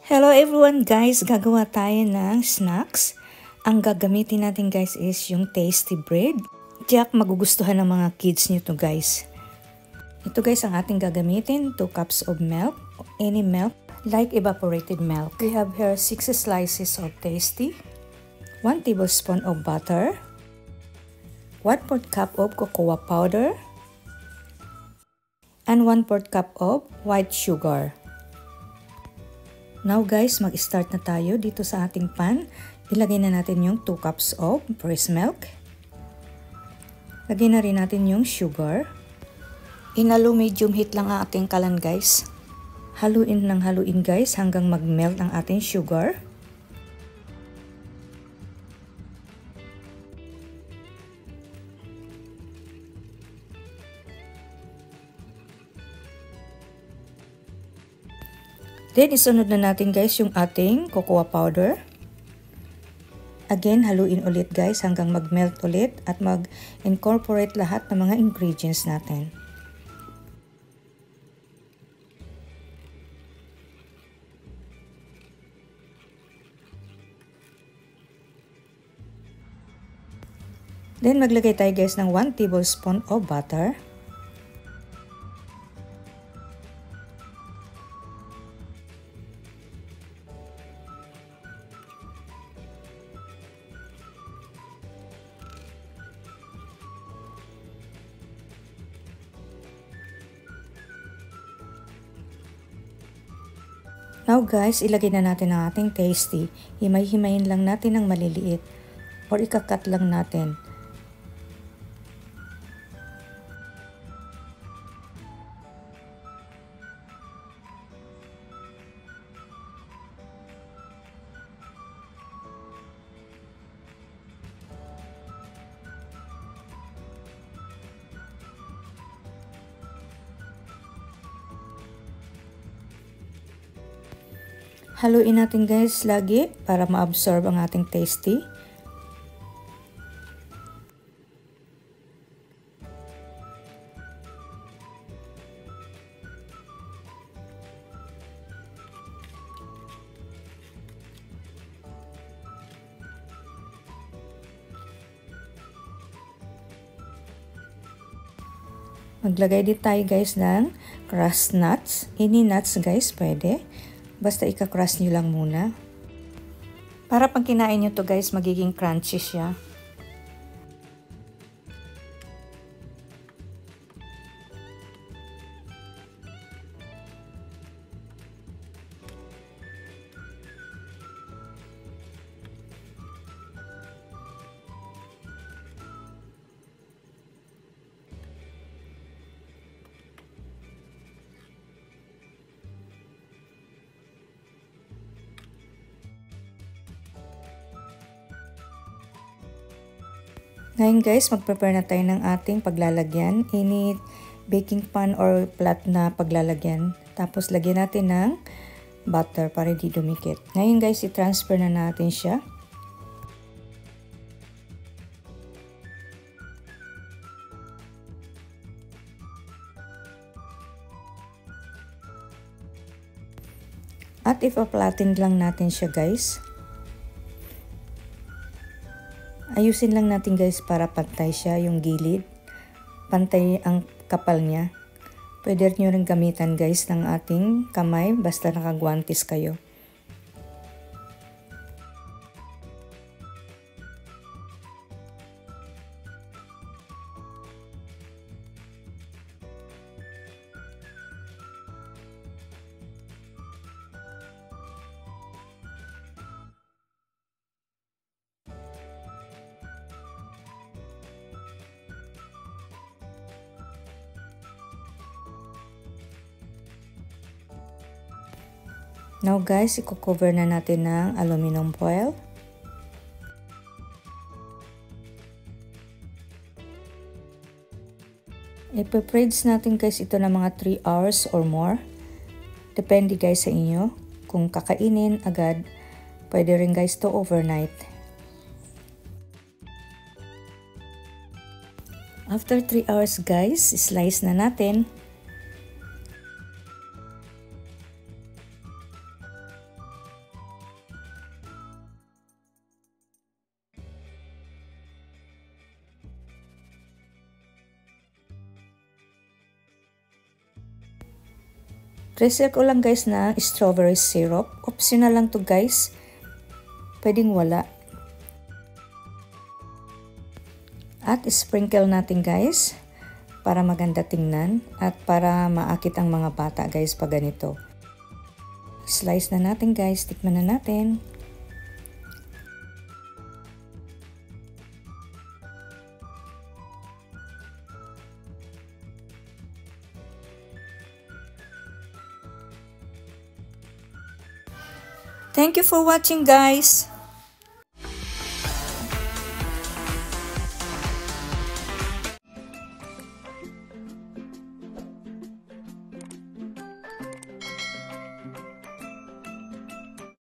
Hello everyone guys, gagawa tayo ng snacks. Ang gagamitin natin guys is yung tasty bread. Tiyak magugustuhan ng mga kids nyo to guys. Ito guys ang ating gagamitin, 2 cups of milk, any milk, like evaporated milk. We have here 6 slices of tasty, 1 tablespoon of butter, 1/4 cup of cocoa powder, and 1/4 cup of white sugar. Now guys, mag-start na tayo dito sa ating pan. Ilagay na natin yung 2 cups of breast milk. Lagay na rin natin yung sugar. Inalo medium heat lang ang ating kalan guys. Haluin ng haluin guys hanggang mag-melt ang ating sugar. Then, isunod na natin guys yung ating cocoa powder. Again, haluin ulit guys hanggang mag-melt ulit at mag-incorporate lahat ng mga ingredients natin. Then, maglagay tayo guys ng 1 tablespoon of butter. Now guys, ilagay na natin ang ating tasty. Himay-himayin lang natin ng maliliit or ikakat lang natin. Haluin natin guys lagi para ma-absorb ang ating tasty. Maglagay din tayo guys ng crushed nuts. Any nuts guys pwede. Basta ika-crush nyo lang muna. Para pag kinain nyo to guys, magiging crunchy siya. Ngayon guys, mag-prepare na tayo ng ating paglalagyan. Any baking pan or flat na paglalagyan. Tapos lagyan natin ng butter para di dumikit. Ngayon guys, i-transfer na natin siya. At ipa-flatten lang natin siya guys. Ayusin lang natin guys para pantay siya yung gilid. Pantay ang kapal niya. Pwede nyo rin gamitan guys ng ating kamay basta nakagwantes kayo. Now guys, i-cover na natin ng aluminum foil. Ipa-freeze natin guys ito ng mga 3 hours or more. Depende guys sa inyo. Kung kakainin agad, pwede rin guys to overnight. After 3 hours guys, slice na natin. Drizzle ko lang guys na strawberry syrup. Optional lang to guys. Pwedeng wala. At sprinkle natin guys para maganda tingnan at para maakit ang mga bata guys pag ganito. Slice na natin guys. Tikman na natin. Thank you for watching guys.